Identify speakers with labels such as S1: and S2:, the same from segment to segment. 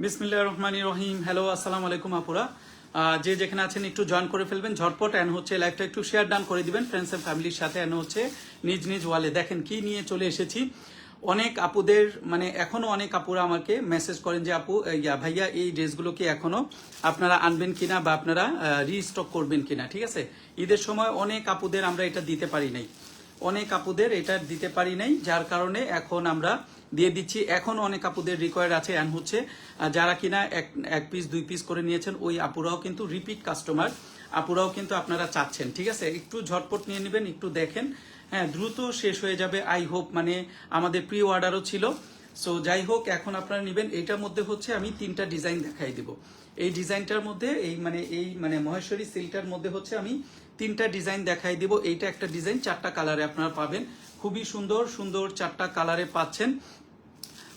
S1: বিসমিল্লাহির রহমানির রহিম। হ্যালো, আসসালামু আলাইকুম আপুরা। যে যেখানে আছেন একটু জয়েন করে ফেলবেন ঝটপট, এন্ড হচ্ছে লাইভটা একটু শেয়ার ডান করে দিবেন ফ্রেন্ডস এন্ড ফ্যামিলির সাথে, এন্ড হচ্ছে নিজ নিজ ওয়ালে। দেখেন কি নিয়ে চলে এসেছি। অনেক আপুদের মানে এখনো অনেক আপুরা আমাকে মেসেজ করেন যে আপু ভাইয়া এই ড্রেসগুলো কি এখনো আপনারা আনবেন কিনা বা আপনারা রিস্টক করবেন কিনা। ঠিক আছে, ঈদের সময় অনেক আপুদের আমরা এটা দিতে পারি নাই, যার কারণে এখন আমরা দিয়ে দিচ্ছি। এখন অনেক আপুদের রিকোয়ার আছে, এন্ড হচ্ছে যারা কিনা এক পিস দুই পিস করে নিয়েছেন ওই আপুরাও কিন্তু রিপিট কাস্টমার, আপুরাও কিন্তু আপনারা চাচ্ছেন। ঠিক আছে, একটু ঝটপট নিয়ে নেবেন, একটু দেখেন। হ্যাঁ, দ্রুত শেষ হয়ে যাবে আই হোপ। মানে আমাদের প্রি অর্ডারও ছিল। সো যাই হোক, এখন আপনারা নেবেন। এইটার মধ্যে হচ্ছে আমি 3টা ডিজাইন দেখাই দিব। এই ডিজাইনটার মধ্যে এই মানে মহেশ্বরী সিল্কটার মধ্যে হচ্ছে আমি 3টা ডিজাইন দেখাই দিব। এইটা একটা ডিজাইন 4টা কালারে আপনারা পাবেন, খুবই সুন্দর সুন্দর 4টা কালারে পাচ্ছেন।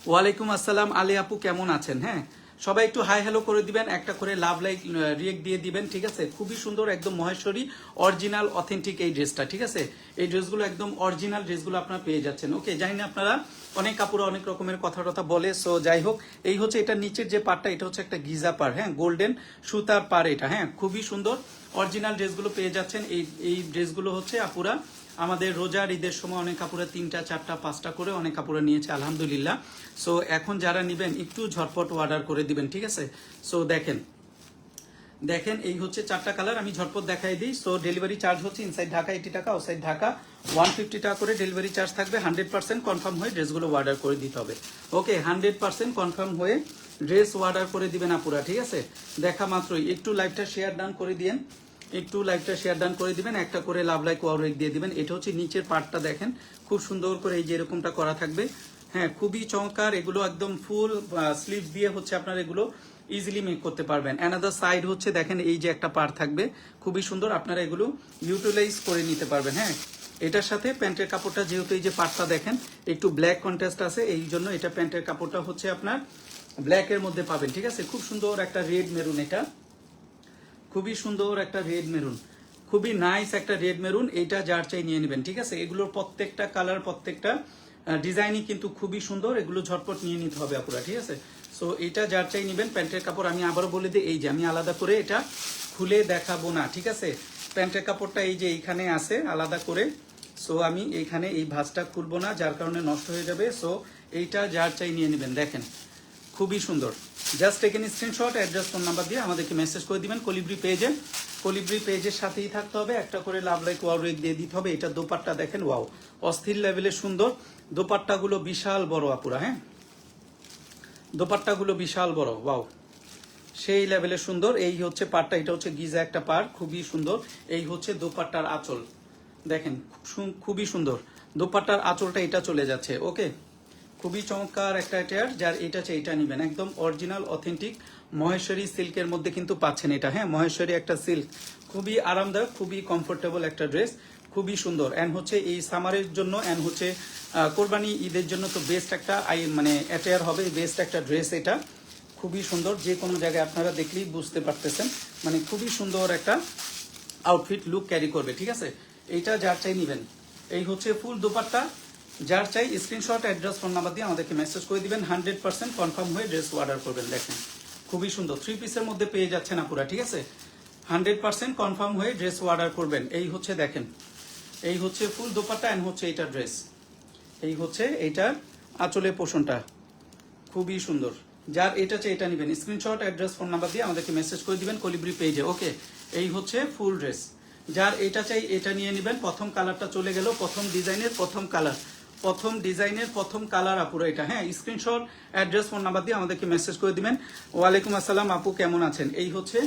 S1: ওয়ালাইকুম আসসালাম আলী আপু, কেমন আছেন? হ্যাঁ, সবাই একটু হাই হ্যালো করে দিবেন, একটা করে লাভ লাইক রিয়েক্ট দিয়ে দিবেন। ঠিক আছে, খুবই সুন্দর একদম মহেশ্বরী অরিজিনাল অথেন্টিক এই ড্রেসটা। ঠিক আছে, এই ড্রেসগুলো একদম অরিজিনাল ড্রেসগুলো আপনারা পেয়ে যাচ্ছেন। ওকে, জানি না আপনারা অনেক কাপড় অনেক রকমের কথা বলে। সো যাই হোক, এই হচ্ছে এটা নিচের যে পার্টটা, এটা হচ্ছে একটা গিজা পার, হ্যাঁ গোল্ডেন সুতার পার এটা। হ্যাঁ, খুবই সুন্দর অরিজিনাল ড্রেসগুলো পেয়ে যাচ্ছেন। এই ড্রেসগুলো হচ্ছে আপুরা আমাদের রোজার ঈদের সময় অনেক কাপড়ে 3টা 4টা 5টা করে অনেক কাপড়ে নিয়েছে আলহামদুলিল্লাহ। সো এখন যারা নেবেন একটু ঝটপট অর্ডার করে দিবেন। ঠিক আছে, সো দেখেন এই হচ্ছে 4টা কালার, আমি ঝটপট দেখাই দিই। সো ডেলিভারি চার্জ হচ্ছে ইনসাইড ঢাকা 80 টাকা, আউটসাইড ঢাকা 150 টাকা করে ডেলিভারি চার্জ থাকবে। 100% কনফার্ম হয়ে ড্রেসগুলো অর্ডার করে দিতে হবে। ওকে, 100% কনফার্ম হয়ে ড্রেস অর্ডার করে দিবেন আপুরা। ঠিক আছে, দেখা মাত্রই একটু লাইভটা শেয়ার ডান করে দিবেন, একটা করে লাভ লাইক ওয়াও রেক দিয়ে দিবেন। এটা হচ্ছে নিচের পার্টটা দেখেন, খুব সুন্দর করে এই যে এরকমটা করা থাকবে। হ্যাঁ, খুবই চমৎকার। এগুলো একদম ফুল স্লিভস দিয়ে হচ্ছে আপনারা এগুলো ইজিলি মেক করতে পারবেন। অ্যানাদার সাইড হচ্ছে দেখেন এই যে একটা পার্ট থাকবে, খুবই সুন্দর, আপনারা এগুলো ইউটিলাইজ করে নিতে পারবেন। হ্যাঁ, এটার সাথে প্যান্টের কাপড়টা যেহেতু এই যে পার্টটা দেখেন একটু ব্ল্যাক কন্ট্রাস্ট আছে, এই জন্য এটা প্যান্টের কাপড়টা হচ্ছে আপনার ব্ল্যাক এর মধ্যে পাবেন। ঠিক আছে, খুব সুন্দর একটা রেড মেরুন, এটা খুবই সুন্দর একটা রেড মেরুন, খুবই নাইস একটা রেড মেরুন। এইটা যার চাই নিয়ে নেবেন। ঠিক আছে, এগুলোর প্রত্যেকটা কালার প্রত্যেকটা ডিজাইনই কিন্তু খুবই সুন্দর, এগুলো ঝটপট নিয়ে নিতে হবে আপুরা। ঠিক আছে, সো এটা যার চাই নেবেন। প্যান্টের কাপড় আমি আবারও বলে দিই, এই যে আমি আলাদা করে এটা খুলে দেখাবো না। ঠিক আছে, প্যান্টের কাপড়টা এই যে এইখানে আছে আলাদা করে। সো আমি এইখানে এই ভাঁজটা খুলবো না, যার কারণে নষ্ট হয়ে যাবে। সো এইটা যার চাই নিয়ে নেবেন। দেখেন খুবই সুন্দর। জাস্ট এখানে স্ক্রিনশট অ্যাড্রেস ফোন নাম্বার দিয়ে আমাদেরকে মেসেজ করে দিবেন। কলিব্রি পেজের সাথেই থাকতে হবে, একটা করে লাভ লাইক ওয়াও রেক দিয়ে দিতে হবে। এটা দোপাট্টা দেখেন, ওয়াও অস্থির লেভেলের সুন্দর। দোপাট্টাগুলো বিশাল বড় আপুরা, হ্যাঁ দোপাট্টাগুলো বিশাল বড়, ওয়াও সেই লেভেলের সুন্দর। এই হচ্ছে পাটটা, এটা হচ্ছে গিজা একটা পার, খুবই সুন্দর। এই হচ্ছে দোপাট্টার আঁচল, দেখেন খুবই সুন্দর। দোপাট্টার আঁচলটা এটা চলে যাচ্ছে। ওকে, খুবই চমৎকার একটা এটার, যার এটা চাই এটা নেবেন। একদম অরিজিনাল অথেন্টিক মহেশ্বরী সিল্কের মধ্যে কিন্তু পাচ্ছেন এটা। হ্যাঁ, মহেশ্বরী একটা সিল্ক, খুবই আরামদায়ক, খুবই কমফোর্টেবল একটা ড্রেস, খুবই সুন্দর। অ্যান্ড হচ্ছে এই সামারের জন্য অ্যান্ড হচ্ছে কোরবানি ঈদের জন্য তো বেস্ট একটা মানে অ্যাটায়ার হবে, বেস্ট একটা ড্রেস এটা। খুবই সুন্দর, যে কোনো জায়গায় আপনারা দেখলেই বুঝতে পারতেছেন, মানে খুবই সুন্দর একটা আউটফিট লুক ক্যারি করবে। ঠিক আছে, এইটা যার চাই নেবেন। এই হচ্ছে ফুল দোপাট্টা, যার চাই স্ক্রিনশট অ্যাড্রেস ফোন নাম্বার দিয়ে আমাদেরকে মেসেজ করে দিবেন। 100% কনফার্ম হয়ে ড্রেস অর্ডার করবেন। দেখেন খুবই সুন্দর, 3 পিসের মধ্যে পেয়ে যাচ্ছেন আপুরা। ঠিক আছে, 100% কনফার্ম হয়ে ড্রেস অর্ডার করবেন। এই হচ্ছে দেখেন, এই হচ্ছে ফুল দোপাট্টা অ্যান্ড হচ্ছে এইটার ড্রেস, এই হচ্ছে এইটার আঁচলের পোষণটা, খুবই সুন্দর। যার এটা চাই এটা নেবেন, স্ক্রিনশট অ্যাড্রেস ফোন নাম্বার দিয়ে আমাদেরকে মেসেজ করে দিবেন কলিব্রি পেজে। ওকে, এই হচ্ছে ফুল ড্রেস, যার এটা চাই এটা নিয়ে নেবেন। প্রথম কালারটা চলে গেল, প্রথম ডিজাইনের প্রথম কালার আপুরা এটা। হ্যাঁ, স্ক্রিনশট অ্যাড্রেস ফোন নাম্বার দিয়ে আমাদেরকে মেসেজ করে দিবেন। ওয়ালাইকুম আসসালাম আপু, কেমন আছেন? এই হচ্ছে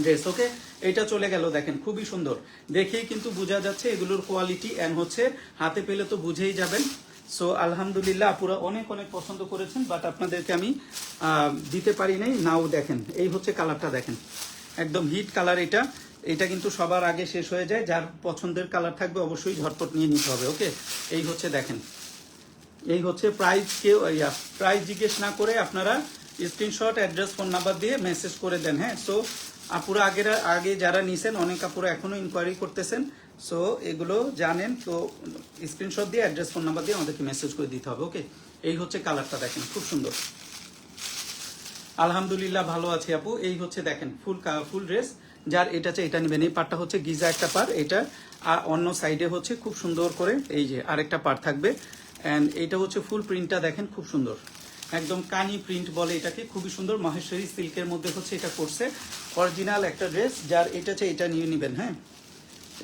S1: ড্রেস। ওকে, এটা চলে গেল, দেখেন খুবই সুন্দর, দেখেই কিন্তু বোঝা যাচ্ছে এগুলোর কোয়ালিটি, অ্যান্ড হচ্ছে হাতে পেলে তো বুঝেই যাবেন। সো আলহামদুলিল্লাহ আপুরা অনেক অনেক পছন্দ করেছেন, বাট আপনাদেরকে আমি দিতে পারি নাই। নাও দেখেন এই হচ্ছে কালারটা, দেখেন একদম হিট কালার এটা। এটা কিন্তু সবার আগে শেষ হয়ে যায়, যার পছন্দের কালার থাকবে অবশ্যই ঝটপট নিয়ে নিতে হবে। ওকে, এই হচ্ছে দেখেন, এই হচ্ছে প্রাইস জিজ্ঞেস না করে আপনারা স্ক্রিনশট অ্যাড্রেস ফোন নাম্বার দিয়ে মেসেজ করে দেন। হ্যাঁ, সো আপুরা আগে যারা নিছেন অনেক আপুরা এখনো ইনকোয়ারি করতেছেন, সো এগুলো জানেন। তো স্ক্রিনশট দিয়ে অ্যাড্রেস ফোন নাম্বার দিয়ে আমাদেরকে মেসেজ করে দিতে হবে। ওকে, এই হচ্ছে কালারটা দেখেন খুব সুন্দর। আলহামদুলিল্লাহ ভালো আছি আপু। এই হচ্ছে দেখেন ফুল ড্রেস, যার এটা চাই এটা নেবেন। এই পার্টটা হচ্ছে গিজা একটা পার, এটা আর অন্য সাইডে হচ্ছে খুব সুন্দর করে এই যে আরেকটা পার থাকবে। অ্যান্ড এটা হচ্ছে ফুল প্রিন্টটা দেখেন খুব সুন্দর, একদম কানি প্রিন্ট বলে এটাকে, খুবই সুন্দর। মহেশ্বরী সিল্কের মধ্যে হচ্ছে এটা করছে, অরিজিনাল একটা ড্রেস। যার এটা চাই এটা নিয়ে নেবেন। হ্যাঁ,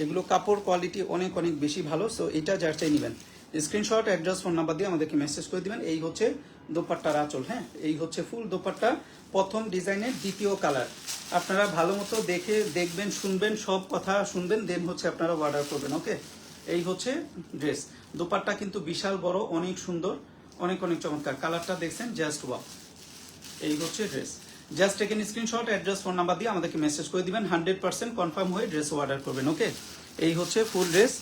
S1: এগুলো কাপড় কোয়ালিটি অনেক অনেক বেশি ভালো। সো এটা যার চাই নেবেন, স্ক্রিনশট, অ্যাড্রেস, ফোন নাম্বার দিয়ে আমাদেরকে মেসেজ করে দিবেন। এই হচ্ছে দোপাট্টার আঁচল। হ্যাঁ, এই হচ্ছে ফুল দোপাট্টা, প্রথম ডিজাইনের দ্বিতীয় কালার। আপনারা ভালো মতো দেখবেন, শুনবেন, সব কথা শুনবেন, দেন হচ্ছে আপনারা অর্ডার করবেন। ওকে, এই হচ্ছে ড্রেস। দোপাট্টা কিন্তু বিশাল বড়, অনেক সুন্দর, অনেক অনেক চমৎকার। কালারটা দেখছেন, জাস্ট ওয়াও। এই হচ্ছে dress. Just taken screenshot, address, phone number দিয়ে আমাদেরকে মেসেজ করে দিবেন। 100% কনফার্ম হয়ে ড্রেস অর্ডার করবেন। ওকে, এই হচ্ছে ফুল ড্রেস।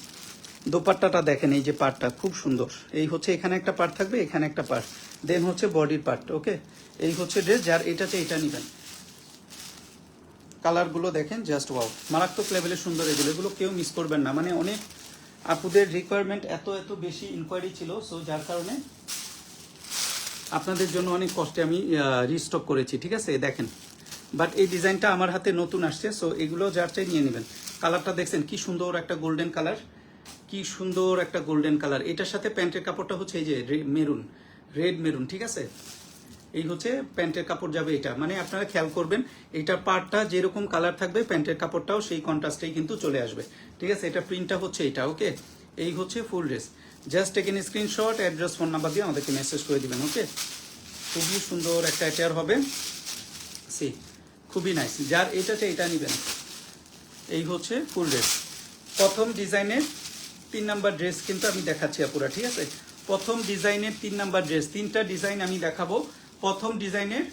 S1: দোপাট্টাটা দেখেন, এই যে পার্টটা খুব সুন্দর। এই হচ্ছে এখানে একটা পার্ট থাকবে, এখানে একটা পার্ট, দেন হচ্ছে বডির পার্ট। ওকে, এই হচ্ছে ড্রেস। যার এটা চাই এটা নেবেন। কালারগুলো দেখেন, জাস্ট ওয়াও, মারাত্মক লেভেলের সুন্দর। এগুলো কেউ মিস করবেন না। মানে অনেক আপুদের রিকোয়ারমেন্ট, এত বেশি ইনকোয়ারি ছিল, সো যার কারণে আপনাদের জন্য অনেক কষ্টে আমি রিস্টক করেছি। ঠিক আছে, দেখেন, বাট এই ডিজাইনটা আমার হাতে নতুন আসছে, সো এগুলো যার চাই নিয়ে নেবেন। কালারটা দেখছেন কি সুন্দর একটা গোল্ডেন কালার, কি সুন্দর একটা গোল্ডেন কালার। এটার সাথে প্যান্টের কাপড়টা হচ্ছে এই যে মেরুন, রেড মেরুন। ঠিক আছে, এই হচ্ছে প্যান্টের কাপড় যাবে এটা। মানে আপনারা খেয়াল করবেন, এইটার পার্টটা যেরকম কালার থাকবে, প্যান্টের কাপড়টাও সেই কন্ট্রাস্টেই কিন্তু চলে আসবে। ঠিক আছে, এটা প্রিন্টটা হচ্ছে এটা। ওকে, এই হচ্ছে ফুল dress. Just taken screenshot, address, phone number দিয়ে আমাদেরকে মেসেজ করে দিবেন। ওকে, খুবই সুন্দর একটা অ্যাটায়ার হবে, সি খুবই নাইস। যার এটা চাই এটা নেবেন। এই হচ্ছে ফুল ড্রেস। প্রথম ডিজাইনের 3 নাম্বার ড্রেস কিন্তু আমি দেখাচ্ছি আপুরা। ঠিক আছে, প্রথম ডিজাইনের 3 নাম্বার ড্রেস, 3টা ডিজাইন আমি দেখাবো। প্রথম ডিজাইনের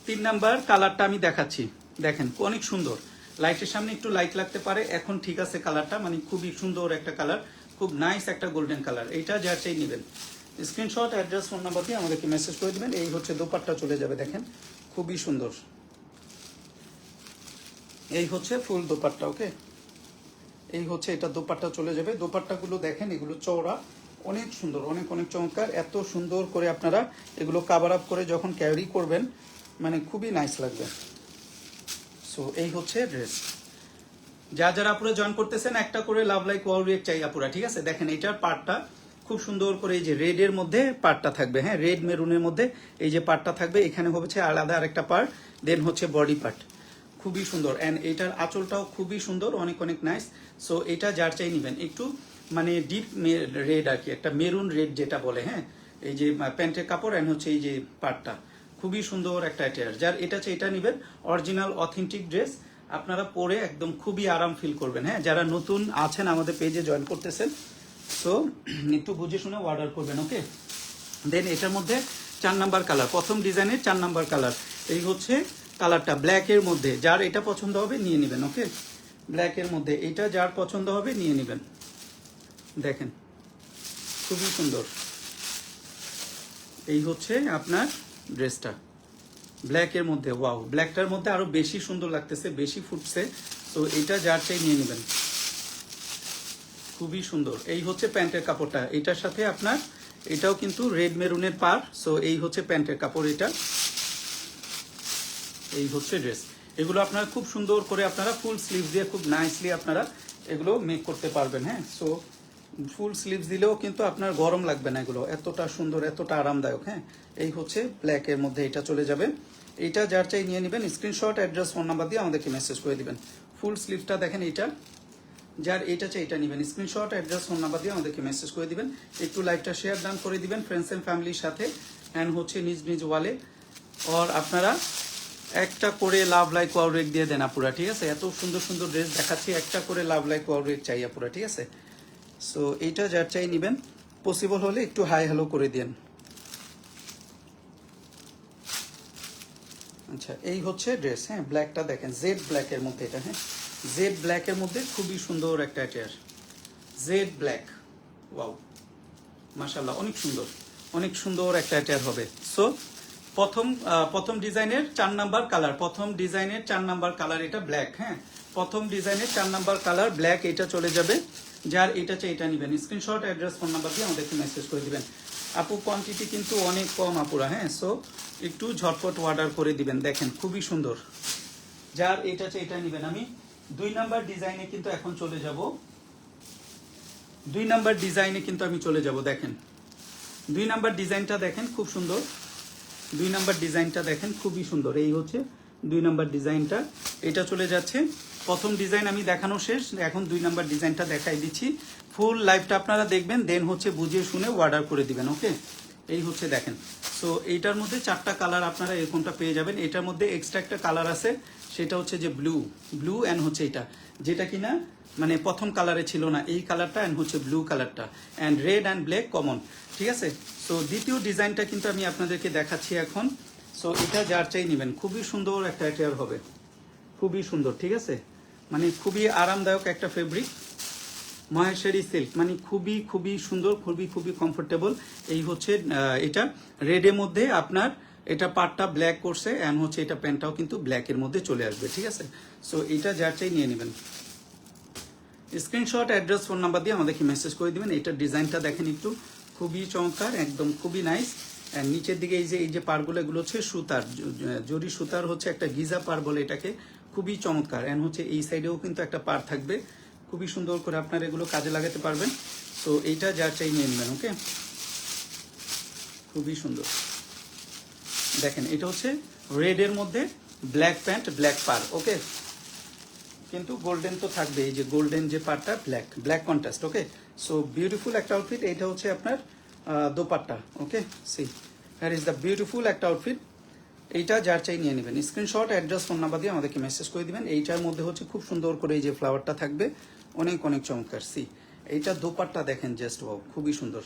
S1: 3 নাম্বার কালারটা আমি দেখাচ্ছি। দেখেন অনেক সুন্দর, লাইটের সামনে একটু লাইট লাগতে পারে, এখন ঠিক আছে কালারটা, মানে খুবই সুন্দর একটা কালার, খুব নাইস একটা গোল্ডেন কালার। এইটা যার চাই নেবেন, স্ক্রিনশট, অ্যাড্রেস, ফোন নাম্বার দিয়ে আমাদেরকে মেসেজ করে দেবেন। এই হচ্ছে দোপাট্টা চলে যাবে, দেখেন খুবই সুন্দর। এই হচ্ছে ফুল দোপাট্টা। ওকে, এই হচ্ছে এটা দোপাট্টা চলে যাবে। দোপাট্টাগুলো দেখেন, এগুলো চওড়া, অনেক সুন্দর, অনেক অনেক চমৎকার। এত সুন্দর করে আপনারা এগুলো কাভার আপ করে যখন ক্যারি করবেন, মানে খুবই নাইস লাগবে। সো এই হচ্ছে ড্রেস। যারা আপুরা জয়েন করতেছেন, একটা করে লাভ লাইক ওয়াও রিয়েক্ট চাই আপুরা। ঠিক আছে, দেখেন এইটার পার্টটা খুব সুন্দর করে এই যে রেডের মধ্যে পার্টটা থাকবে। হ্যাঁ, রেড মেরুনের মধ্যে এই যে পার্টটা থাকবে, এখানে হচ্ছে আলাদা আরেকটা পার্ট, দেন হচ্ছে বডি পার্ট, খুবই সুন্দর। অ্যান্ড এটার আঁচলটাও খুবই সুন্দর, অনেক অনেক নাইস। সো এটা যার চাই নেবেন, একটু মানে ডিপ রেড আর কি, একটা মেরুন রেড যেটা বলে। হ্যাঁ, এই যে প্যান্টের কাপড় অ্যান্ড হচ্ছে এই যে পার্টটা, খুবই সুন্দর একটা অ্যাটায়ার। যার এটা চাই এটা নেবেন। অরিজিনাল অথেন্টিক ড্রেস, আপনারা পরে একদম খুবই আরাম ফিল করবেন। হ্যাঁ, যারা নতুন আছেন আমাদের পেজে জয়েন করতেছেন, সো একটু বুঝে শুনে অর্ডার করবেন। ওকে, দেন এটার মধ্যে 4 নাম্বার কালার, প্রথম ডিজাইনের 4 নাম্বার কালার। এই হচ্ছে কালারটা ব্ল্যাকের মধ্যে, যার এটা পছন্দ হবে নিয়ে নেবেন। ওকে, ব্ল্যাকের মধ্যে এটা যার পছন্দ হবে নিয়ে নেবেন। দেখেন খুবই সুন্দর। এই হচ্ছে আপনার ড্রেসটা ব্ল্যাকের মধ্যে। ওয়াও, ব্ল্যাকটার মধ্যে আরো বেশি সুন্দর লাগতেছে, বেশি ফুটছে। তো এটা যার চাই নিয়ে নেবেন, খুবই সুন্দর। এই হচ্ছে প্যান্টের কাপড়টা, এটার সাথে আপনার এটাও কিন্তু রেড মেরুনের পার। সো এই হচ্ছে প্যান্টের কাপড়, এটা এই হচ্ছে ড্রেস। এগুলো আপনারা খুব সুন্দর করে আপনারা ফুল স্লিভস দিয়ে খুব নাইসলি আপনারা এগুলো মেক করতে পারবেন। হ্যাঁ, সো ফুল স্লিভস দিলেও কিন্তু আপনার গরম লাগবে না, এগুলো এতটা সুন্দর, এতটা আরামদায়ক। হ্যাঁ, এই হচ্ছে ব্ল্যাকের মধ্যে এটা চলে যাবে। এটা যার চাই নিয়ে নেবেন, স্ক্রিনশট, অ্যাড্রেস, ফোন নাম্বার দিয়ে আমাদেরকে মেসেজ করে দিবেন। ফুল স্লিভটা দেখেন, এটা যার এটা চাই এটা নেবেন, স্ক্রিনশট, অ্যাড্রেস, ফোন নাম্বার দিয়ে আমাদেরকে মেসেজ করে দিবেন। একটু লাইভটা শেয়ার ডান করে দিবেন ফ্রেন্ডস এন্ড ফ্যামিলির সাথে, অ্যান্ড হচ্ছে নিজ নিজ ওয়ালে। আর আপনারা একটা করে লাভ লাইক ওয়াও রেক দিয়ে দেন আপুরা। ঠিক আছে, এত সুন্দর সুন্দর ড্রেস দেখাচ্ছি, একটা করে লাভ লাইক ওয়াও রেক চাই আপুরা। ঠিক আছে, সো এইটা যার চাই নেবেন, পসিবল হলে একটু হাই হ্যালো করে দেন। আচ্ছা, এই হচ্ছে ড্রেস। হ্যাঁ, ব্ল্যাকটা দেখেন, জেড ব্ল্যাকের মধ্যে এটা। হ্যাঁ, জেড ব্ল্যাকের মধ্যে খুবই সুন্দর একটা অ্যাটায়ার, জেড ব্ল্যাক। ওয়াও, মাশাআল্লাহ, অনেক সুন্দর, অনেক সুন্দর একটা অ্যাটায়ার হবে। সো প্রথম ডিজাইনের 4 নাম্বার কালার, প্রথম ডিজাইনের 4 নাম্বার কালার এটা ব্ল্যাক। হ্যাঁ, প্রথম ডিজাইনের 4 নাম্বার কালার ব্ল্যাক, এটা চলে যাবে। যার এটা চাই এটা নেবেন, স্ক্রিনশট, অ্যাড্রেস, ফোন নাম্বার দিয়ে আমাদেরকে মেসেজ করে দিবেন। আপু কোয়ান্টিটি কিন্তু অনেক কম আপুরা, হ্যাঁ, সো একটু ঝটপট অর্ডার করে দিবেন। দেখেন খুবই সুন্দর, যার এটা চাই এটা নেবেন। আমি 2 নাম্বার ডিজাইনে কিন্তু এখন চলে যাব। 2 নাম্বার ডিজাইনে কিন্তু আমি চলে যাব। দেখেন 2 নাম্বার ডিজাইনটা দেখেন খুব সুন্দর। 2 নাম্বার ডিজাইনটা দেখেন খুবই সুন্দর। এই হচ্ছে 2 নাম্বার ডিজাইনটা, এটা চলে যাচ্ছে। প্রথম ডিজাইন আমি দেখানো শেষ, এখন 2 নাম্বার ডিজাইনটা দেখাই দিচ্ছি। ফুল লাইভটা আপনারা দেখবেন, দেন হচ্ছে বুঝিয়ে শুনে অর্ডার করে দিবেন। ওকে, এই হচ্ছে দেখেন। সো এইটার মধ্যে 4টা কালার আপনারা এরকমটা পেয়ে যাবেন। এটার মধ্যে এক্সট্রা একটা কালার আছে, সেটা হচ্ছে যে ব্লু অ্যান্ড হচ্ছে এটা, যেটা কিনা মানে প্রথম কালারে ছিল না, এই কালারটা অ্যান্ড হচ্ছে ব্লু কালারটা, and red and black common, ঠিক আছে। সো দ্বিতীয় ডিজাইনটা কিন্তু আমি আপনাদেরকে দেখাচ্ছি এখন। সো এটা যার চাই নেবেন, খুবই সুন্দর একটা অ্যাটেয়ার হবে, খুবই সুন্দর, ঠিক আছে। মানে খুবই আরামদায়ক একটা ফেব্রিক, মহেশ্বরী সিল্ক, মানে খুবই খুবই সুন্দর, খুবই কমফোর্টেবল। এই হচ্ছে এটা রেডের মধ্যে আপনার এটা পার্টটা ব্ল্যাক করছে, অ্যান্ড হচ্ছে এটা প্যান্টটাও কিন্তু ব্ল্যাকের মধ্যে চলে আসবে, ঠিক আছে। সো এটা যার চাই নিয়ে নেবেন। স্ক্রিনশট, অ্যাড্রেস, ফোন নাম্বার দিয়ে আমাদেরকে মেসেজ করে দিবেন। এটার ডিজাইনটা দেখেন একটু, খুবই চমৎকার, একদম খুবই নাইস। অ্যান্ড নিচের দিকে এই যে পারগুলো, এগুলো হচ্ছে সুতার, জরি সুতার হচ্ছে একটা গিজা পার বলে এটাকে, খুবই চমৎকার। অ্যান্ড হচ্ছে এই সাইডেও কিন্তু একটা পার থাকবে, খুবই সুন্দর করে আপনারা এগুলো কাজে লাগাতে পারবেন। সো এইটা যার চাই নিয়ে নেবেন। ওকে, খুবই সুন্দর। দেখেন এটা হচ্ছে রেডের মধ্যে ব্ল্যাক প্যান্ট, ব্ল্যাক পার। ওকে, কিন্তু গোল্ডেন তো থাকবে, এই যে গোল্ডেন যে পার্টটা black contrast. Okay, so beautiful একটা আউটফিট। এটা হচ্ছে আপনার dupatta. Okay, see that is the beautiful একটা আউটফিট। এইটা যার চাই নিয়ে নেবেন। স্ক্রিনশট, অ্যাড্রেস, ফোন নাম্বার দিয়ে আমাদেরকে মেসেজ করে দিবেন। এইটার মধ্যে হচ্ছে খুব সুন্দর করে এই যে ফ্লাওয়ারটা থাকবে, অনেক চমৎকার। সি এইটা দোপাট্টা দেখেন, জাস্ট ওয়াও, খুবই সুন্দর,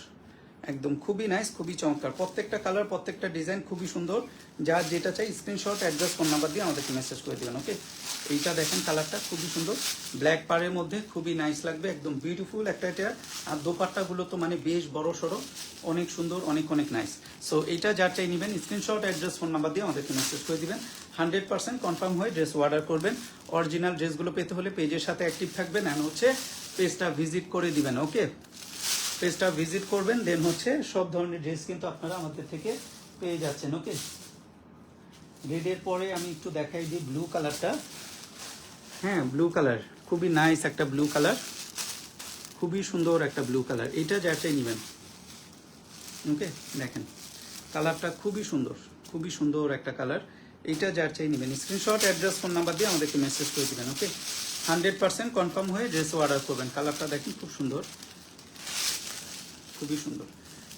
S1: একদম খুবই নাইস, খুবই চমৎকার। প্রত্যেকটা কালার, প্রত্যেকটা ডিজাইন খুবই সুন্দর। যার যেটা চাই স্ক্রিনশট, অ্যাড্রেস, ফোন নাম্বার দিয়ে আমাদেরকে মেসেজ করে দেবেন। ওকে, এইটা দেখেন কালারটা খুবই সুন্দর, ব্ল্যাক পাড়ের মধ্যে খুবই নাইস লাগবে, একদম বিউটিফুল একটা এটা। আর দোপাট্টাগুলো তো মানে বেশ বড় সড়ো, অনেক সুন্দর, অনেক নাইস। সো এইটা যার চাই নেবেন, স্ক্রিনশট, অ্যাড্রেস, ফোন নাম্বার দিয়ে আমাদেরকে মেসেজ করে দিবেন। 100% কনফার্ম হয়ে ড্রেস অর্ডার করবেন। অরিজিনাল ড্রেসগুলো পেতে হলে পেজের সাথে অ্যাক্টিভ থাকবেন, অ্যান্ড হচ্ছে পেজটা ভিজিট করে দিবেন। ওকে, পেজটা ভিজিট করবেন, দেন হচ্ছে সব ধরনের ড্রেস কিন্তু আপনারা আমাদের থেকে পেয়ে যাচ্ছেন। ওকে, রেডের পরে আমি একটু দেখাই দিই ব্লু কালারটা। হ্যাঁ, ব্লু কালার খুবই নাইস একটা ব্লু কালার, খুবই সুন্দর একটা ব্লু কালার। এটা যাচাই নেবেন। ওকে, দেখেন কালারটা খুবই সুন্দর একটা কালার। এইটা যাচাই নেবেন। স্ক্রিনশট, অ্যাড্রেস, ফোন নাম্বার দিয়ে আমাদেরকে মেসেজ করে দিবেন। ওকে, 100% কনফার্ম হয়ে ড্রেস অর্ডার করবেন। কালারটা দেখেন খুব সুন্দর, খুবই সুন্দর।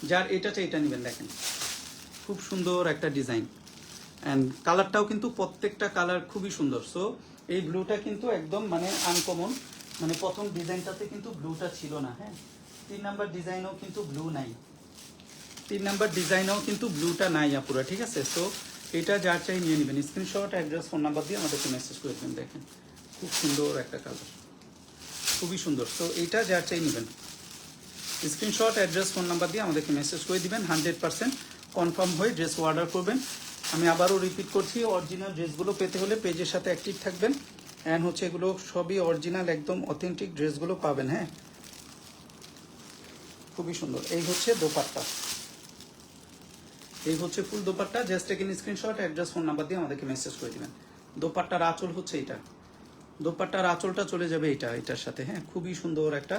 S1: যার এটা চাই এটা নেবেন। দেখেন খুব সুন্দর একটা ডিজাইন, অ্যান্ড কালারটাও কিন্তু প্রত্যেকটা কালার খুবই সুন্দর। সো এই ব্লুটা কিন্তু একদম মানে আনকমন, মানে প্রথম ডিজাইনটাতে কিন্তু ব্লুটা ছিল না। হ্যাঁ, 3 নাম্বার ডিজাইনেও কিন্তু ব্লু নাই, 3 নাম্বার ডিজাইনেও কিন্তু ব্লুটা নাই আপুরা, ঠিক আছে। সো এটা যার চাই নিয়ে নেবেন। স্ক্রিনশট, অ্যাড্রেস, ফোন নাম্বার দিয়ে আমাদেরকে মেসেজ করে দেবেন। দেখেন খুব সুন্দর একটা কালার, খুবই সুন্দর। সো এইটা যার চাই নেবেন, স্ক্রিনশট, অ্যাড্রেস, ফোন নাম্বার দিয়ে আমাদেরকে মেসেজ করে দিবেন। 100% কনফার্ম হয়ে ড্রেস অর্ডার করবেন। আমি আবারও রিপিট করছি, অরিজিনাল ড্রেসগুলো পেতে হলে পেজের সাথে অ্যাক্টিভ থাকবেন, অ্যান্ড হচ্ছে এগুলো সবই অরিজিনাল, একদম অথেন্টিক ড্রেসগুলো পাবেন। হ্যাঁ, খুবই সুন্দর। এই হচ্ছে দোপাট্টা, এই হচ্ছে ফুল দোপাট্টা। জাস্ট এখানে স্ক্রিনশট, অ্যাড্রেস, ফোন নাম্বার দিয়ে আমাদেরকে মেসেজ করে দিবেন। দোপাট্টার আঁচল হচ্ছে এটা, দোপাট্টার আঁচলটা চলে যাবে এটার সাথে। হ্যাঁ, খুবই সুন্দর একটা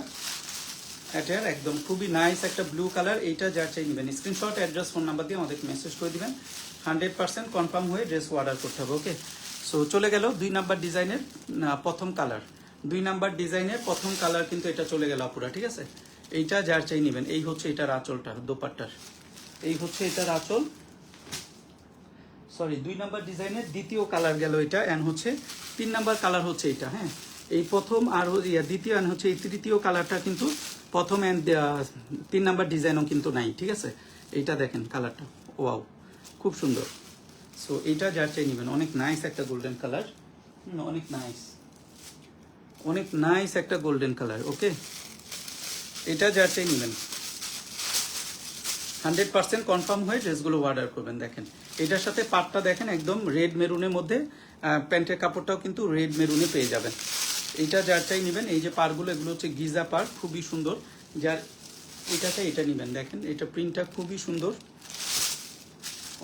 S1: অ্যাটায়ার, একদম খুবই নাইস একটা ব্লু কালার। এইটা যার চাই নেবেন, স্ক্রিনশট, অ্যাড্রেস, ফোন নাম্বার দিয়ে আমাদেরকে মেসেজ করে দিবেন। 100% কনফার্ম হয়ে ড্রেস অর্ডার করতে হবে। ওকে, সো চলে গেল 2 নাম্বার ডিজাইনের প্রথম কালার। 2 নাম্বার ডিজাইনের প্রথম কালার কিন্তু এটা চলে গেল আপুরা, ঠিক আছে। এইটা যার চাই নেবেন। এই হচ্ছে এটার আঁচলটা, দোপাট্টার এই হচ্ছে এটার আঁচল। সরি, 2 নাম্বার ডিজাইনের দ্বিতীয় কালার গেল এটা, অ্যান্ড হচ্ছে 3 নাম্বার কালার হচ্ছে এটা। হ্যাঁ, এই প্রথম আর দ্বিতীয় অ্যান্ড হচ্ছে এই তৃতীয় কালারটা কিন্তু প্রথম অ্যান্ড 3 নাম্বার ডিজাইনও কিন্তু নাই, ঠিক আছে। এইটা দেখেন কালারটা, ওয়াও, খুব সুন্দর। সো এইটা যার চাই নেবেন, অনেক নাইস একটা গোল্ডেন কালার, অনেক নাইস একটা গোল্ডেন কালার। ওকে, এটা যার চাই নেবেন। 100% কনফার্ম হয়ে ড্রেসগুলো অর্ডার করবেন। দেখেন এটার সাথে পাটটা দেখেন একদম রেড মেরুনের মধ্যে, প্যান্টের কাপড়টাও কিন্তু রেড মেরুনে পেয়ে যাবেন। এইটা যার চাই নেবেন। এই যে পারগুলো, এগুলো হচ্ছে গিজা পার, খুবই সুন্দর। যার এটাতে এটা নেবেন, দেখেন এটা প্রিন্টটা খুবই সুন্দর,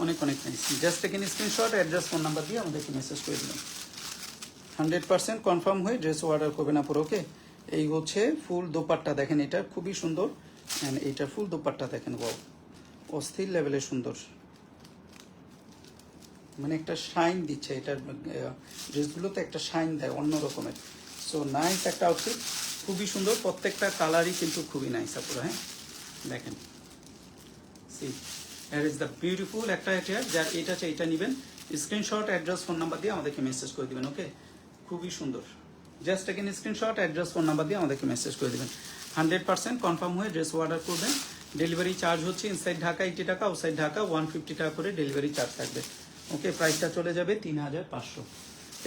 S1: অনেক অনেক nice. Just second screenshot, address, phone number দিয়ে আমাদেরকে মেসেজ করে দিবেন। 100% কনফার্ম হয়ে ড্রেস অর্ডার করবেন আপুর। ওকে, এই হচ্ছে ফুল দোপাট্টা, দেখেন এটা খুবই সুন্দর। অ্যান্ড এইটার ফুল দোপাট্টা দেখেন, ওয়াও, অস্থির লেভেলের সুন্দর, মানে একটা শাইন দিচ্ছে এটার ড্রেসগুলোতে, একটা শাইন দেয় অন্য রকমের। সো নাইস একটা আউটফিট, খুবই সুন্দর, প্রত্যেকটা কালারই কিন্তু খুবই নাইস আপুরা। হ্যাঁ দেখেন, C here is the beautiful একটা হেয়ার, যার এটা আছে এটা নেবেন, স্ক্রিনশট, অ্যাড্রেস, ফোন নাম্বার দিয়ে আমাদেরকে মেসেজ করে দিবেন। ওকে, খুবই সুন্দর, জাস্ট এখানে স্ক্রিনশট, অ্যাড্রেস, ফোন নাম্বার দিয়ে আমাদেরকে মেসেজ করে দিবেন। 100% কনফার্ম হয়ে ড্রেস অর্ডার করবেন। ডেলিভারি চার্জ হচ্ছে ইনসাইড ঢাকা 80 টাকা, আউটসাইড ঢাকা 150 টাকা করে ডেলিভারি চার্জ থাকবে। ওকে, প্রাইসটা চলে যাবে 3500।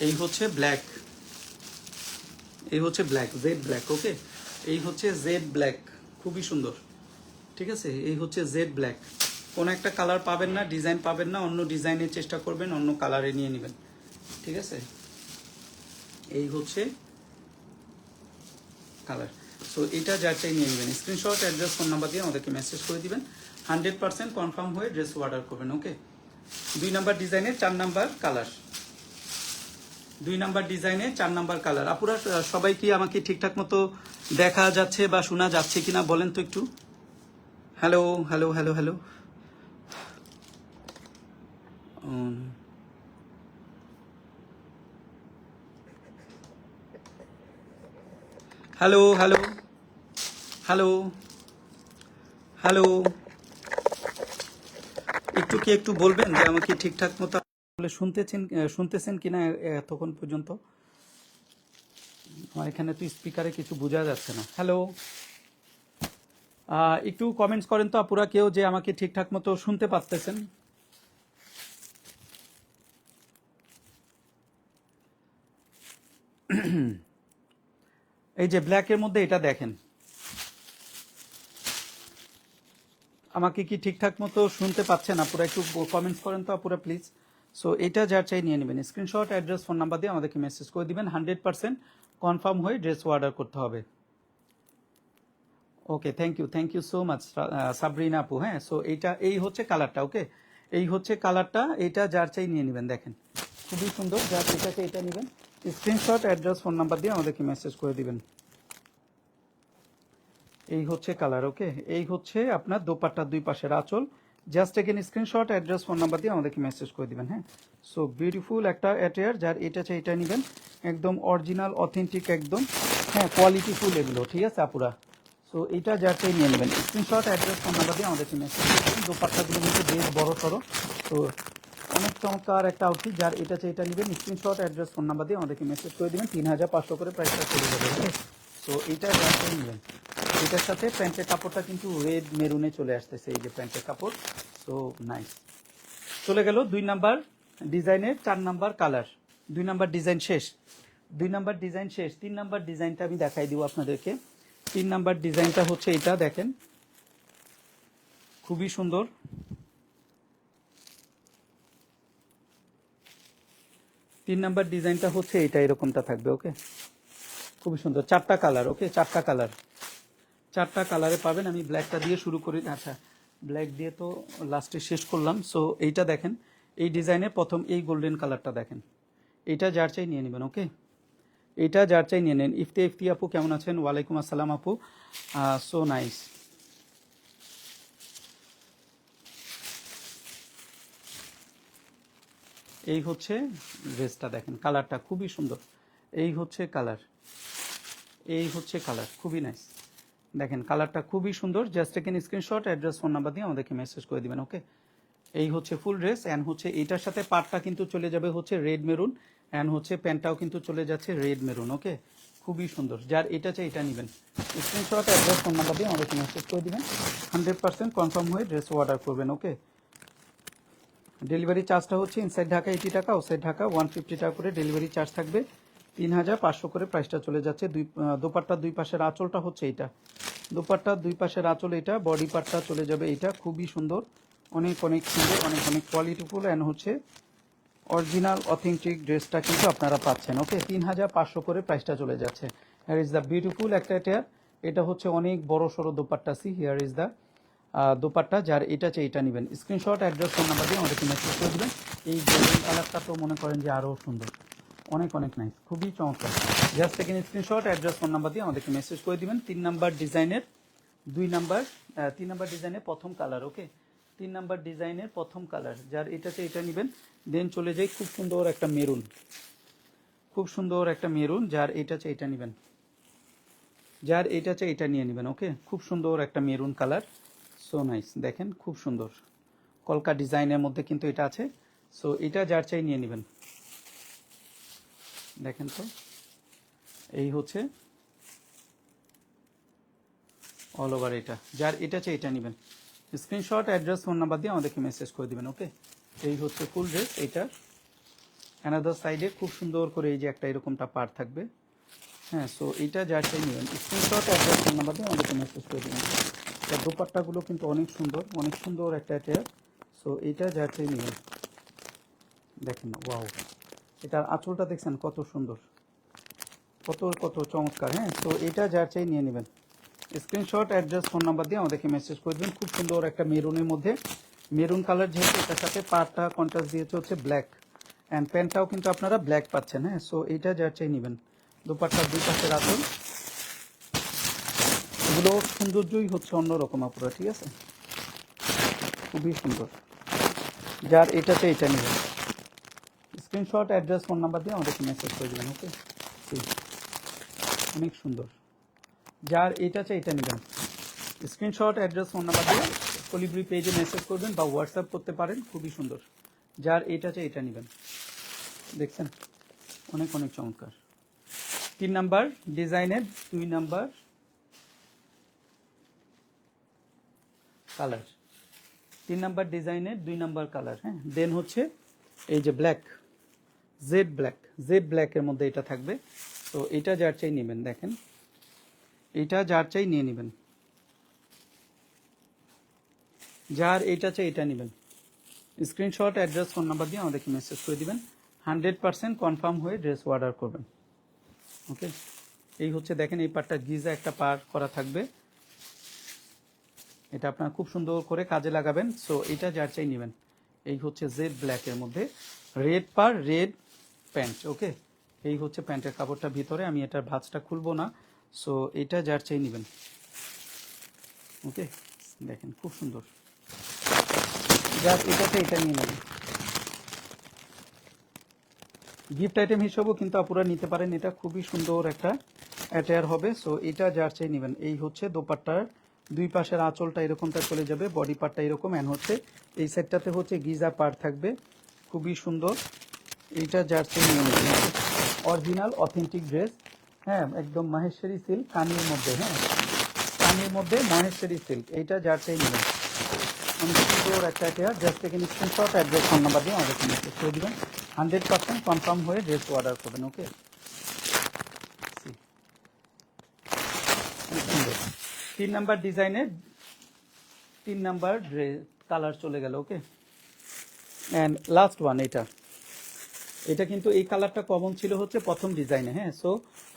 S1: এই হচ্ছে ব্ল্যাক, এই হচ্ছে ব্ল্যাক, জেড ব্ল্যাক। ওকে, এই হচ্ছে জেড ব্ল্যাক, খুবই সুন্দর, ঠিক আছে। এই হচ্ছে জেড ব্ল্যাক, কোনো একটা কালার পাবেন না, ডিজাইন পাবেন না, অন্য ডিজাইনের চেষ্টা করবেন, অন্য কালারে নিয়ে নেবেন, ঠিক আছে। এই হচ্ছে কালার। সো এটা যার চাই নিয়ে নেবেন, স্ক্রিনশট, অ্যাড্রেস, ফোন নাম্বার দিয়ে আমাদেরকে মেসেজ করে দিবেন। 100% কনফার্ম হয়ে ড্রেস অর্ডার করবেন। ওকে, 2 নাম্বার ডিজাইনের 4 নাম্বার কালার, 2 নাম্বার ডিজাইনে 4 নাম্বার কালার। আপুরা সবাই কি আমাকে ঠিকঠাক মতো দেখা যাচ্ছে বা শোনা যাচ্ছে কিনা বলেন তো একটু। Hello hello hello hello, hello hello hello hello, একটু কি একটু বলবেন যে আমাকে ঠিকঠাক মতো শুনতেছেন কিনা এতক্ষণ পর্যন্ত। আমার এখানে তো স্পিকারে কিছু বোঝা যাচ্ছে না। হ্যালো, একটু কমেন্টস করেন তো আপুরা কেউ যে আমাকে ঠিকঠাক মতো শুনতে পাচ্ছেন। এই যে ব্ল্যাকের মধ্যে এটা দেখেন, আমাকে কি ঠিকঠাক মতো শুনতে পাচ্ছেন আপুরা? একটু কমেন্টস করেন তো আপুরা প্লিজ। সো এটা যার চাই নিয়ে নেবেন, স্ক্রিনশট, অ্যাড্রেস, ফোন নাম্বার দিয়ে আমাদেরকে মেসেজ করে দিবেন। 100% কনফার্ম হয়ে ড্রেস অর্ডার করতে হবে। Okay, thank you so much Sabrina আপু। হ্যাঁ, সো এইটা এই হচ্ছে কালারটা। ওকে, এই হচ্ছে কালারটা, এটা যার চাই নিয়ে নেবেন, দেখেন খুবই সুন্দর, যার এটাকে এটা নেবেন, স্ক্রিনশট, অ্যাড্রেস, ফোন নাম্বার দিয়ে আমাদেরকে মেসেজ করে দিবেন। এই হচ্ছে কালার। ওকে, এই হচ্ছে আপনার দোপাট্টার 2 পাশের আঁচল, জাস্ট এখানে স্ক্রিনশট, অ্যাড্রেস, ফোন নাম্বার দিয়ে আমাদেরকে মেসেজ করে দিবেন। হ্যাঁ, সো বিউটিফুল একটা অ্যাটেয়ার, যার এটা চাই এটা নেবেন, একদম অরিজিনাল অথেন্টিক একদম, হ্যাঁ কোয়ালিটিফুল এগুলো, ঠিক আছে আপুরা। সো এইটা যার চাই নিয়ে নেবেন, স্ক্রিনশট, অ্যাড্রেস, ফোন নাম্বার দিয়ে আমাদেরকে মেসেজ করে দিবেন। দোপাট্টাগুলো কিন্তু বেশ বড় সড়ো, তো অনেক চমৎকার একটা আউটফিট, যার এটা চাই এটা নেবেন, স্ক্রিনশট, অ্যাড্রেস, ফোন নাম্বার দিয়ে আমাদেরকে মেসেজ করে দিবেন। 3500 করে প্রাইসটা চলে যাবে। ওকে, সো এইটা যার চাই নেবেন। এটার সাথে প্যান্টের কাপড়টা কিন্তু রেড মেরুনে চলে আসতেছে, এই যে প্যান্টের কাপড়। সো নাইস, চলে গেল 2 নাম্বার ডিজাইনের 4 নাম্বার কালার। 2 নাম্বার ডিজাইন শেষ, 2 নাম্বার ডিজাইন শেষ। 3 নাম্বার ডিজাইনটা আমি দেখাই দিব আপনাদেরকে। 3 নাম্বার ডিজাইনটা হচ্ছে এটা, দেখেন খুবই সুন্দর, 3 নাম্বার ডিজাইনটা হচ্ছে এটা, এরকমটা থাকবে। ওকে, খুবই সুন্দর, 4টা কালার। ওকে, 4টা কালার, 4টা কালারে পাবেন। আমি ব্ল্যাকটা দিয়ে শুরু করি, আচ্ছা ব্ল্যাক দিয়ে তো লাস্টে শেষ করলাম। সো এইটা দেখেন, এই ডিজাইনের প্রথম এই গোল্ডেন কালারটা দেখেন, এইটা যার চাই নিয়ে নেবেন। ওকে, এইটা যার চাই নিয়ে নেন। ইফতি আপু কেমন আছেন? ওয়ালাইকুম আসসালাম আপু, সো নাইস। এই হচ্ছে ড্রেসটা, দেখেন কালারটা খুবই সুন্দর, এই হচ্ছে কালার, এই হচ্ছে কালার, খুবই নাইস, দেখেন কালারটা খুবই সুন্দর। জাস্ট এখানে স্ক্রিনশট, অ্যাড্রেস, ফোন নাম্বার দিয়ে আমাদেরকে মেসেজ করে দিবেন। ওকে, এই হচ্ছে ফুল ড্রেস, অ্যান্ড হচ্ছে এটার সাথে পাটটা কিন্তু চলে যাবে হচ্ছে রেড মেরুন, অ্যান্ড হচ্ছে প্যান্টটাও কিন্তু চলে যাচ্ছে রেড মেরুন। ওকে, খুবই সুন্দর, যার এটা চাই এটা নেবেন, স্ক্রিনশট, অ্যাড্রেস, ফোন নাম্বার দিয়ে আমাদেরকে মেসেজ করে দিবেন। 100% কনফার্ম হয়ে ড্রেস অর্ডার করবেন। ওকে, ডেলিভারি চার্জটা হচ্ছে ইনসাইড ঢাকা 80 টাকা, আউটসাইড ঢাকা 150 টাকা করে ডেলিভারি চার্জ থাকবে। 3500 করে প্রাইসটা চলে যাচ্ছে। দোপাট্টার 2 পাশের আঁচলটা হচ্ছে এটা, দোপাট্টার 2 পাশের আঁচল এটা, বডি পার্টটা চলে যাবে এটা, খুবই সুন্দর, অনেক অনেক সুন্দর, অনেক অনেক কোয়ালিটিফুল, অ্যান্ড হচ্ছে অরিজিনাল অথেন্টিক ড্রেসটা কিন্তু আপনারা পাচ্ছেন। ওকে, 3500 করে প্রাইসটা চলে যাচ্ছে। আর ইজ দ্য বিউটিফুল একটা টেয়ার, এটা হচ্ছে অনেক বড় সড়ো dupatta. C here is the dupatta. যার এটা চাই এটা নেবেন, স্ক্রিনশট অ্যাড্রেস ফোন নাম্বার দিয়ে আমাদেরকে মেসেজ করে দেবেন। এই গোল্ডেন কালারটা তো মনে করেন যে আরও সুন্দর, অনেক অনেক নাইস, খুবই চমৎকার। Just second screenshot address phone number দিয়ে আমাদেরকে মেসেজ করে দিবেন। 3 নাম্বার ডিজাইনের 3 নাম্বার ডিজাইনের প্রথম কালার। ওকে, 3 নাম্বার ডিজাইনের প্রথম কালার, যার এটাতে এটা নেবেন। দেন চলে যাই খুব সুন্দর একটা মেরুন, খুব সুন্দর একটা মেরুন, যার এটা চাই এটা নেবেন, যার এটা চাই এটা নিয়ে নেবেন। ওকে, খুব সুন্দর একটা মেরুন কালার, সো নাইস। দেখেন খুব সুন্দর কলকা ডিজাইনের মধ্যে কিন্তু এটা আছে। সো এটা যার চাই নিয়ে নেবেন। দেখেন তো, এই হচ্ছে অল ওভার এটা, যার এটা চাই এটা নেবেন। স্ক্রিনশট অ্যাড্রেস ফোন নাম্বার দিয়ে আমাদেরকে মেসেজ করে দিবেন। ওকে, এই হচ্ছে ফুল ড্রেস। এটা অ্যানাদার সাইডে খুব সুন্দর করে এই যে একটা এরকমটা পার থাকবে। হ্যাঁ, সো এইটা যার চাই নেবেন, স্ক্রিনশট অ্যাড্রেস ফোন নাম্বার দিয়ে আমাদেরকে মেসেজ করে দেবেন। তার দোপাট্টাগুলো কিন্তু অনেক সুন্দর, অনেক সুন্দর একটা অ্যাটেয়ার। সো এইটা যার চাই নেবেন। দেখেন না, ওয়াও, এটার আঁচলটা দেখছেন কত সুন্দর, কত কত চমৎকার। হ্যাঁ, সো এটা যার চাই নিয়ে নেবেন। স্ক্রিনশট অ্যাড্রেস ফোন নাম্বার দিয়ে আমাদেরকে মেসেজ করে দেবেন। খুব সুন্দর একটা মেরুনের মধ্যে, মেরুন কালার যেহেতু, এটার সাথে পাড়টা কন্ট্রাস্ট দিয়েছে হচ্ছে ব্ল্যাক, অ্যান্ড প্যান্টটাও কিন্তু আপনারা ব্ল্যাক পাচ্ছেন। হ্যাঁ, সো এইটা যার চাই নেবেন। দোপাট্টার দুই পাশের আঁচল, এগুলো সৌন্দর্যই হচ্ছে অন্যরকম আপুরা, ঠিক আছে, খুবই সুন্দর। যার এটা চাই এটা নেবেন, স্ক্রিনশট অ্যাড্রেস ফোন নাম্বার দিয়ে আমাদেরকে মেসেজ করে দেবেন। ওকে, অনেক সুন্দর। যার এটা চাই এটা নেবেন, স্ক্রিনশট অ্যাড্রেস ফোন নাম্বার দিয়ে কলিব্রি পেজে মেসেজ করবেন বা হোয়াটসঅ্যাপ করতে পারেন। খুবই সুন্দর। যার এটা চাই এটা নেবেন। দেখছেন, অনেক অনেক চমৎকার। 3 নাম্বার ডিজাইনের 2 নাম্বার কালার, 3 নাম্বার ডিজাইনের 2 নাম্বার কালার। হ্যাঁ, দেন হচ্ছে এই যে ব্ল্যাক, জেড ব্ল্যাকের মধ্যে এটা থাকবে। তো এটা যার চাই নেবেন। দেখেন, এটা যার চাই নিয়ে নেবেন, যার এটা চাই এটা নেবেন। স্ক্রিনশট অ্যাড্রেস ফোন নাম্বার দিয়ে আমাদেরকে মেসেজ করে দিবেন। 100% কনফার্ম হয়ে ড্রেস অর্ডার করবেন। ওকে, এই হচ্ছে দেখেন, এই পার্টটা গিজা একটা পার করা থাকবে, এটা আপনারা খুব সুন্দর করে কাজে লাগাবেন। সো এটা যার চাই নেবেন। এই হচ্ছে জেড ব্ল্যাকের মধ্যে রেড পার, রেড প্যান্ট। ওকে, এই হচ্ছে প্যান্টের কাপড়টা ভিতরে, আমি এটার ভাঁজটা খুলবো না। সো এটা যার চাই নেবেন। ওকে, দেখেন খুব সুন্দর, যার এটাতে এটা নিয়ে নেবেন। গিফট আইটেম হিসেবেও কিন্তু আপনারা নিতে পারেন, এটা খুবই সুন্দর একটা অ্যাটায়ার হবে। সো এটা যার চাই নেবেন। এই হচ্ছে দোপাট্টার দুই পাশের আঁচলটা এরকমটা চলে যাবে, বডি পার্টটা এরকম, অ্যান্ড হচ্ছে এই সেটটাতে হচ্ছে গিজা পার্ট থাকবে, খুবই সুন্দর। এইটা যার চাই নিয়ে নেবেন। Original authentic dress. হ্যাঁ, একদম মাহেশ্বরী সিল্ক কানির মধ্যে। হ্যাঁ, কানির মধ্যে মাহেশ্বরী সিল্ক, এইটা যার চাই নেবেন। অনেক সুন্দর একটা অ্যাটায়ার। জাস্ট এখানে স্ক্রিনশট অ্যাড্রেস ফোন নাম্বার দিয়ে আমাদেরকে মেসেজ করে দেবেন। 100% কনফার্ম হয়ে ড্রেস অর্ডার করবেন। ওকে, সুন্দর 3 নাম্বার ডিজাইনের 3 নাম্বার কালার চলে গেল। ওকে, অ্যান্ড লাস্ট ওয়ান, এটা কিন্তু এই কালারটা কমন ছিল হচ্ছে প্রথম ডিজাইনে। হ্যাঁ, সো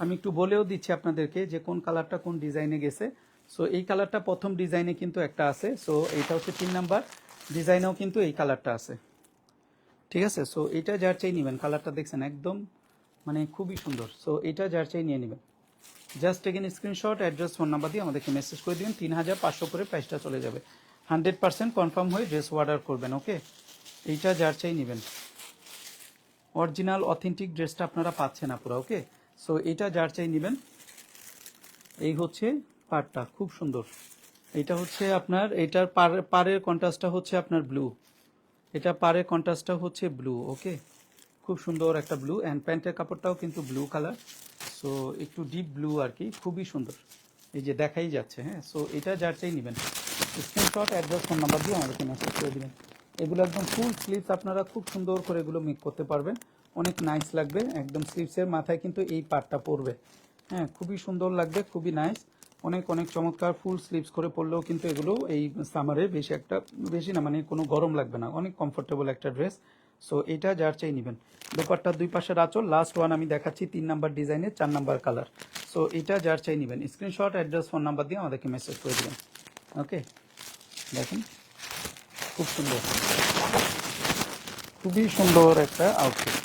S1: আমি একটু বলেও দিচ্ছি আপনাদেরকে যে কোন কালারটা কোন ডিজাইনে গেছে। সো এই কালারটা প্রথম ডিজাইনে কিন্তু একটা আছে। সো এইটা হচ্ছে 3 নাম্বার ডিজাইনেও কিন্তু এই কালারটা আছে, ঠিক আছে। সো এটা যার চাই নেবেন, কালারটা দেখছেন একদম মানে খুবই সুন্দর। সো এটা যার চাই নিয়ে নেবেন। Just again screenshot address phone number দিয়ে আমাদেরকে মেসেজ করে দিবেন। 3500 করে প্রাইসটা চলে যাবে। 100% কনফার্ম হয়ে ড্রেস অর্ডার করবেন। ওকে, এইটা যার চাই নেবেন। অরিজিনাল অথেন্টিক ড্রেসটা আপনারা পাচ্ছেন আপুরা। ওকে, সো এটা যার চাই নেবেন। এই হচ্ছে পাড়টা, খুব সুন্দর। এটা হচ্ছে আপনার, এটার পাড়ের কন্ট্রাস্টটা হচ্ছে আপনার ব্লু, এটা পাড়ের কন্ট্রাস্টটা হচ্ছে ব্লু। ওকে, খুব সুন্দর একটা ব্লু, অ্যান্ড প্যান্টের কাপড়টাও কিন্তু ব্লু কালার। সো একটু ডিপ ব্লু আর কি, খুবই সুন্দর, এই যে দেখাই যাচ্ছে। হ্যাঁ, সো এটা যার চাই নেবেন। স্ক্রিনশট অ্যাড্রেস ফোন নাম্বার দিয়ে আমাদেরকে মেসেজ করে দেবেন। এগুলো একদম ফুল স্লিভস, আপনারা খুব সুন্দর করে এগুলো মেক করতে পারবেন, অনেক নাইস লাগবে। একদম স্লিভসের মাথায় কিন্তু এই পার্টটা পড়বে। হ্যাঁ, খুবই সুন্দর লাগবে, খুবই নাইস, অনেক অনেক চমৎকার। ফুল স্লিভস করে পরলেও কিন্তু এগুলো এই সামারে বেশি না, মানে কোনো গরম লাগবে না, অনেক কমফোর্টেবল একটা ড্রেস। সো এটা যার চাই নেবেন। দোপাট্টার দুই পাশের আঁচল, লাস্ট ওয়ান আমি দেখাচ্ছি 3 নাম্বার ডিজাইনের 4 নাম্বার কালার। সো এটা যার চাই নেবেন, স্ক্রিনশট, অ্যাড্রেস, ফোন নাম্বার দিয়ে আমাদেরকে মেসেজ করে দেবেন। ওকে, দেখেন খুব সুন্দর, খুবই সুন্দর একটা outfit.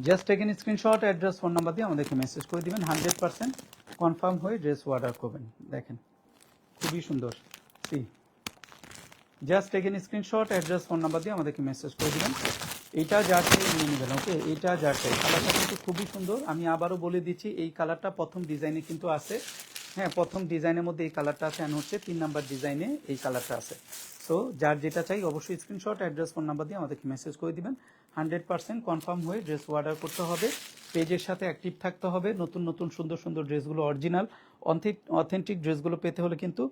S1: Just taken screenshot, address, phone number দিয়ে আমাদেরকে মেসেজ করে দিবেন। 100% কনফার্ম হয়ে ড্রেস অর্ডার করবেন। দেখেন খুবই সুন্দর। See, just taken screenshot, address, phone number দিয়ে আমাদেরকে মেসেজ করে দিবেন। এইটা যার চাই নিয়ে নেবেন। ওকে, এইটা যার চাই। কালারটা কিন্তু খুবই সুন্দর। আমি আবারও বলে দিচ্ছি, এই কালারটা প্রথম ডিজাইনে কিন্তু আছে। হ্যাঁ, প্রথম ডিজাইনের মধ্যে এই কালারটা আছে, অ্যান্ড হচ্ছে 3 নাম্বার ডিজাইনে এই কালারটা আছে। সো যার যেটা চাই অবশ্যই স্ক্রিনশট, অ্যাড্রেস, ফোন নাম্বার দিয়ে আমাদেরকে মেসেজ করে দিবেন। 100% কনফার্ম হয়ে ড্রেস অর্ডার করতে হবে। পেজের সাথে অ্যাক্টিভ থাকতে হবে। নতুন নতুন সুন্দর সুন্দর ড্রেসগুলো, অরিজিনাল অথেন্টিক ড্রেসগুলো পেতে হলে কিন্তু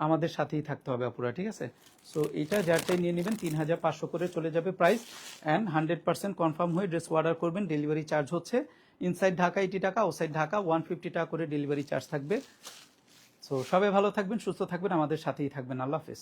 S1: আমাদের সাথেই থাকতে হবে আপুরা, ঠিক আছে? সো এটা যার চাই নিয়ে নেবেন। 3500 করে চলে যাবে প্রাইস, অ্যান্ড 100% কনফার্ম হয়ে ড্রেস অর্ডার করবেন। ডেলিভারি চার্জ হচ্ছে ইনসাইড ঢাকা 80 টাকা, আউটসাইড ঢাকা 150 টাকা করে ডেলিভারি চার্জ থাকবে। সো সবাই ভালো থাকবেন, সুস্থ থাকবেন, আমাদের সাথেই থাকবেন। আল্লাহ হাফেজ।